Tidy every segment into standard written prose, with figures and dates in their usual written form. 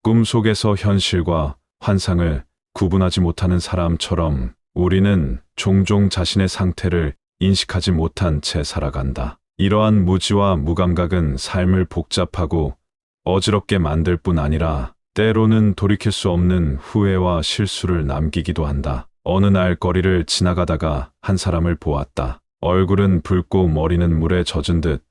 꿈속에서 현실과 환상을 구분하지 못하는 사람처럼 우리는 종종 자신의 상태를 인식하지 못한 채 살아간다. 이러한 무지와 무감각은 삶을 복잡하고 어지럽게 만들 뿐 아니라 때로는 돌이킬 수 없는 후회와 실수를 남기기도 한다. 어느 날 거리를 지나가다가 한 사람을 보았다. 얼굴은 붉고 머리는 물에 젖은 듯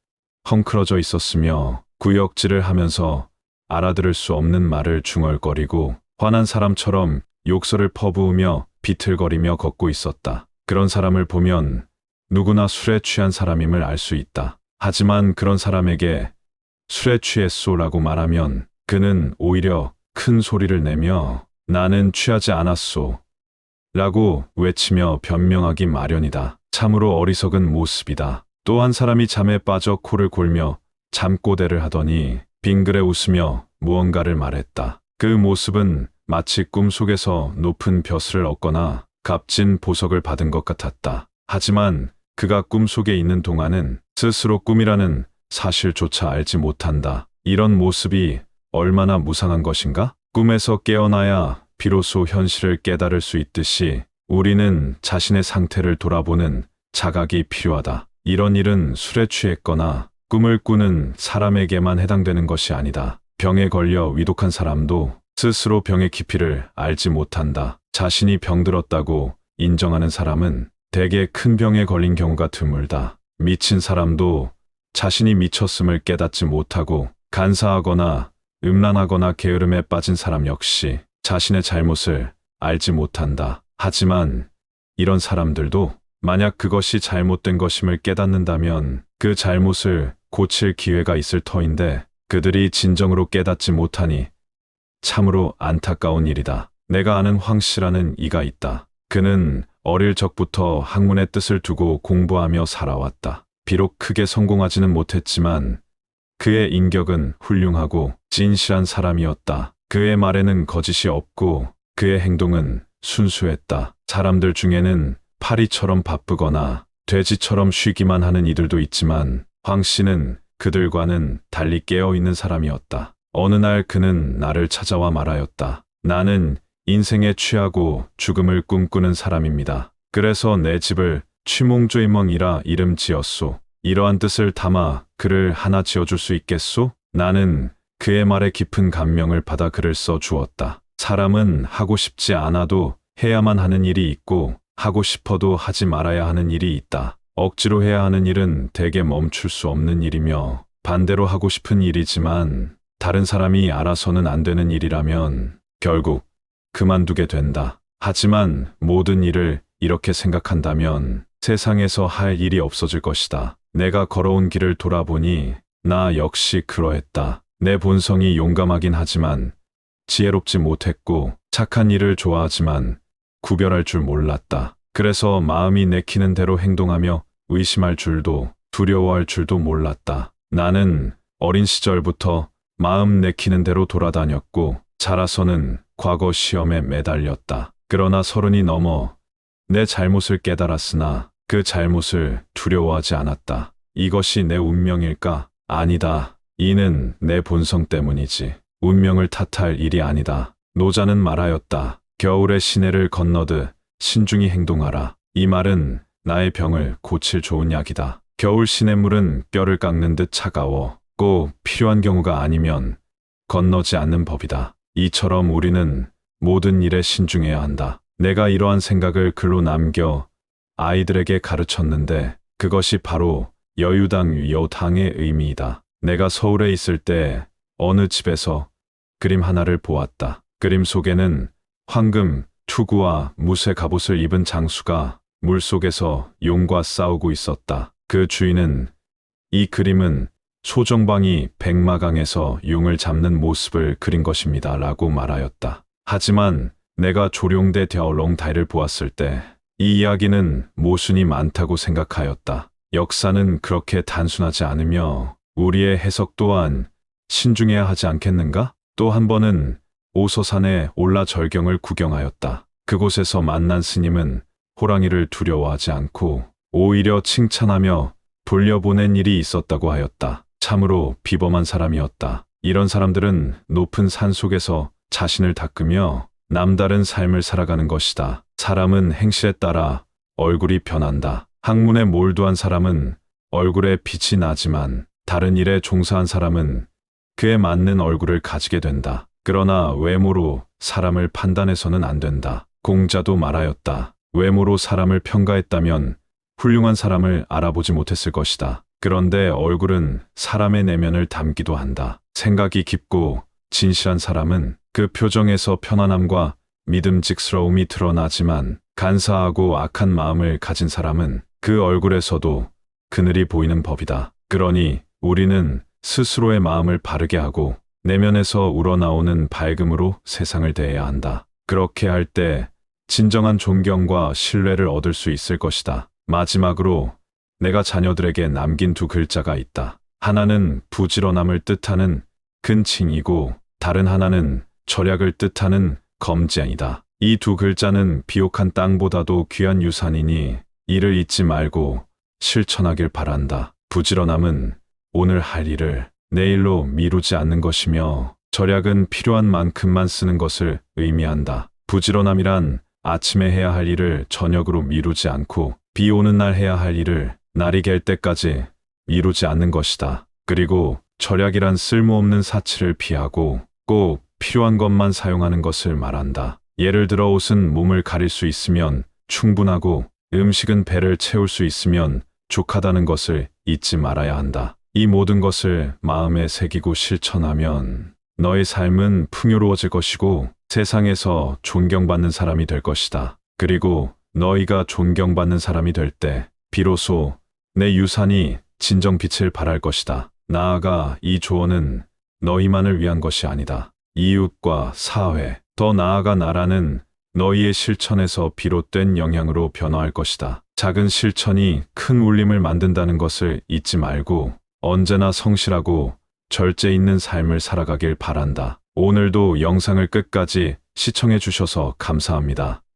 헝클어져 있었으며 구역질을 하면서 알아들을 수 없는 말을 중얼거리고 화난 사람처럼 욕설을 퍼부으며 비틀거리며 걷고 있었다. 그런 사람을 보면 누구나 술에 취한 사람임을 알 수 있다. 하지만 그런 사람에게 술에 취했소라고 말하면 그는 오히려 큰 소리를 내며 나는 취하지 않았소 라고 외치며 변명하기 마련이다. 참으로 어리석은 모습이다. 또 한 사람이 잠에 빠져 코를 골며 잠꼬대를 하더니 빙그레 웃으며 무언가를 말했다. 그 모습은 마치 꿈속에서 높은 벼슬을 얻거나 값진 보석을 받은 것 같았다. 하지만 그가 꿈속에 있는 동안은 스스로 꿈이라는 사실조차 알지 못한다. 이런 모습이 얼마나 무상한 것인가? 꿈에서 깨어나야 비로소 현실을 깨달을 수 있듯이 우리는 자신의 상태를 돌아보는 자각이 필요하다. 이런 일은 술에 취했거나 꿈을 꾸는 사람에게만 해당되는 것이 아니다. 병에 걸려 위독한 사람도 스스로 병의 깊이를 알지 못한다. 자신이 병들었다고 인정하는 사람은 대개 큰 병에 걸린 경우가 드물다. 미친 사람도 자신이 미쳤음을 깨닫지 못하고 간사하거나 음란하거나 게으름에 빠진 사람 역시 자신의 잘못을 알지 못한다. 하지만 이런 사람들도 만약 그것이 잘못된 것임을 깨닫는다면 그 잘못을 고칠 기회가 있을 터인데 그들이 진정으로 깨닫지 못하니 참으로 안타까운 일이다. 내가 아는 황 씨라는 이가 있다. 그는 어릴 적부터 학문의 뜻을 두고 공부하며 살아왔다. 비록 크게 성공하지는 못했지만 그의 인격은 훌륭하고 진실한 사람이었다. 그의 말에는 거짓이 없고 그의 행동은 순수했다. 사람들 중에는 파리처럼 바쁘거나 돼지처럼 쉬기만 하는 이들도 있지만 황 씨는 그들과는 달리 깨어있는 사람이었다. 어느 날 그는 나를 찾아와 말하였다. 나는 인생에 취하고 죽음을 꿈꾸는 사람입니다. 그래서 내 집을 취몽조이멍이라 이름 지었소. 이러한 뜻을 담아 글을 하나 지어줄 수 있겠소? 나는 그의 말에 깊은 감명을 받아 글을 써 주었다. 사람은 하고 싶지 않아도 해야만 하는 일이 있고 하고 싶어도 하지 말아야 하는 일이 있다. 억지로 해야 하는 일은 대개 멈출 수 없는 일이며 반대로 하고 싶은 일이지만 다른 사람이 알아서는 안 되는 일이라면 결국 그만두게 된다. 하지만 모든 일을 이렇게 생각한다면 세상에서 할 일이 없어질 것이다. 내가 걸어온 길을 돌아보니 나 역시 그러했다. 내 본성이 용감하긴 하지만 지혜롭지 못했고 착한 일을 좋아하지만 구별할 줄 몰랐다. 그래서 마음이 내키는 대로 행동하며 의심할 줄도 두려워할 줄도 몰랐다. 나는 어린 시절부터 마음 내키는 대로 돌아다녔고 자라서는 과거 시험에 매달렸다. 그러나 30이 넘어 내 잘못을 깨달았으나 그 잘못을 두려워하지 않았다. 이것이 내 운명일까? 아니다. 이는 내 본성 때문이지. 운명을 탓할 일이 아니다. 노자는 말하였다. 겨울의 시내를 건너듯 신중히 행동하라. 이 말은 나의 병을 고칠 좋은 약이다. 겨울 시냇물은 뼈를 깎는 듯 차가워. 꼭 필요한 경우가 아니면 건너지 않는 법이다. 이처럼 우리는 모든 일에 신중해야 한다. 내가 이러한 생각을 글로 남겨 아이들에게 가르쳤는데 그것이 바로 여유당 여당의 의미이다. 내가 서울에 있을 때 어느 집에서 그림 하나를 보았다. 그림 속에는 황금, 투구와 무쇠 갑옷을 입은 장수가 물속에서 용과 싸우고 있었다. 그 주인은 이 그림은 소정방이 백마강에서 용을 잡는 모습을 그린 것입니다 라고 말하였다. 하지만 내가 조룡대 벼롱다이를 보았을 때 이 이야기는 모순이 많다고 생각하였다. 역사는 그렇게 단순하지 않으며 우리의 해석 또한 신중해야 하지 않겠는가? 또 한 번은 오서산에 올라 절경을 구경하였다. 그곳에서 만난 스님은 호랑이를 두려워하지 않고 오히려 칭찬하며 돌려보낸 일이 있었다고 하였다. 참으로 비범한 사람이었다. 이런 사람들은 높은 산 속에서 자신을 닦으며 남다른 삶을 살아가는 것이다. 사람은 행실에 따라 얼굴이 변한다. 학문에 몰두한 사람은 얼굴에 빛이 나지만 다른 일에 종사한 사람은 그에 맞는 얼굴을 가지게 된다. 그러나 외모로 사람을 판단해서는 안 된다. 공자도 말하였다. 외모로 사람을 평가했다면 훌륭한 사람을 알아보지 못했을 것이다. 그런데 얼굴은 사람의 내면을 담기도 한다. 생각이 깊고 진실한 사람은 그 표정에서 편안함과 믿음직스러움이 드러나지만 간사하고 악한 마음을 가진 사람은 그 얼굴에서도 그늘이 보이는 법이다. 그러니 우리는 스스로의 마음을 바르게 하고 내면에서 우러나오는 밝음으로 세상을 대해야 한다. 그렇게 할 때 진정한 존경과 신뢰를 얻을 수 있을 것이다. 마지막으로 내가 자녀들에게 남긴 두 글자가 있다. 하나는 부지런함을 뜻하는 근칭이고 다른 하나는 절약을 뜻하는 검지양이다. 이 두 글자는 비옥한 땅보다도 귀한 유산이니 이를 잊지 말고 실천하길 바란다. 부지런함은 오늘 할 일을 내일로 미루지 않는 것이며 절약은 필요한 만큼만 쓰는 것을 의미한다. 부지런함이란 아침에 해야 할 일을 저녁으로 미루지 않고 비 오는 날 해야 할 일을 날이 갤 때까지 미루지 않는 것이다. 그리고 절약이란 쓸모없는 사치를 피하고 꼭 필요한 것만 사용하는 것을 말한다. 예를 들어 옷은 몸을 가릴 수 있으면 충분하고 음식은 배를 채울 수 있으면 족하다는 것을 잊지 말아야 한다. 이 모든 것을 마음에 새기고 실천하면 너의 삶은 풍요로워질 것이고 세상에서 존경받는 사람이 될 것이다. 그리고 너희가 존경받는 사람이 될 때 비로소 내 유산이 진정 빛을 발할 것이다. 나아가 이 조언은 너희만을 위한 것이 아니다. 이웃과 사회, 더 나아가 나라는 너희의 실천에서 비롯된 영향으로 변화할 것이다. 작은 실천이 큰 울림을 만든다는 것을 잊지 말고 언제나 성실하고 절제 있는 삶을 살아가길 바란다. 오늘도 영상을 끝까지 시청해 주셔서 감사합니다.